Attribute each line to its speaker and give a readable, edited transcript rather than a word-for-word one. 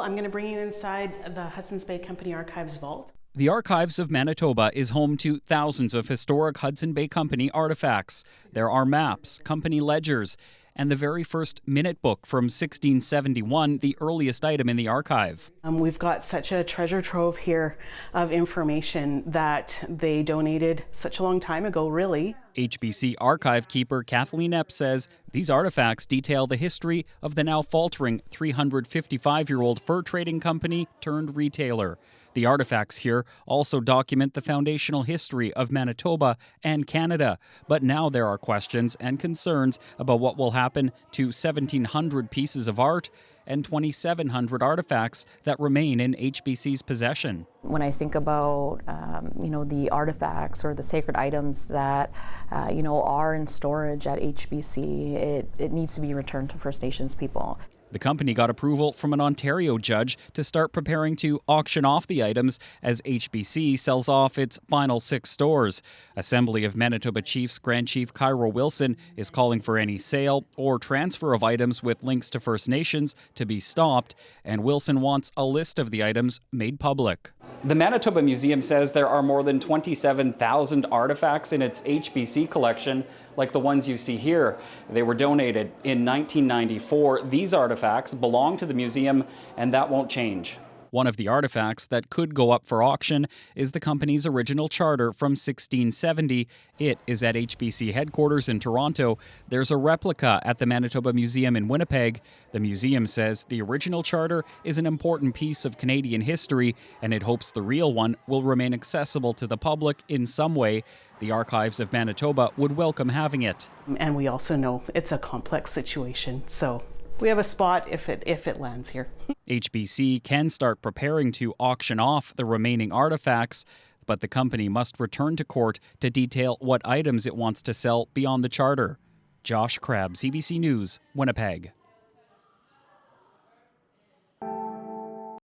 Speaker 1: I'm going to bring you inside the Hudson's Bay Company Archives vault.
Speaker 2: The Archives of Manitoba is home to thousands of historic Hudson Bay Company artifacts. There are maps, company ledgers, and the very first minute book from 1671, the earliest item in the archive.
Speaker 1: We've got such a treasure trove here of information that they donated such a long time ago, really.
Speaker 2: HBC archive keeper Kathleen Epp says these artifacts detail the history of the now faltering 355-year-old fur trading company turned retailer. The artifacts here also document the foundational history of Manitoba and Canada, but now there are questions and concerns about what will happen to 1,700 pieces of art and 2,700 artifacts that remain in HBC's possession.
Speaker 3: When I think about, the artifacts or the sacred items that, are in storage at HBC, it needs to be returned to First Nations people.
Speaker 2: The company got approval from an Ontario judge to start preparing to auction off the items as HBC sells off its final 6 stores. Assembly of Manitoba Chiefs Grand Chief Kyra Wilson is calling for any sale or transfer of items with links to First Nations to be stopped, and Wilson wants a list of the items made public. The Manitoba Museum says there are more than 27,000 artifacts in its HBC collection, like the ones you see here. They were donated in 1994. These artifacts belong to the museum, and that won't change. One of the artifacts that could go up for auction is the company's original charter from 1670. It is at HBC headquarters in Toronto. There's a replica at the Manitoba Museum in Winnipeg. The museum says the original charter is an important piece of Canadian history, and it hopes the real one will remain accessible to the public in some way. The Archives of Manitoba would welcome having it.
Speaker 1: And we also know it's a complex situation, so we have a spot if it lands here.
Speaker 2: HBC can start preparing to auction off the remaining artifacts, but the company must return to court to detail what items it wants to sell beyond the charter. Josh Crabb, CBC News, Winnipeg.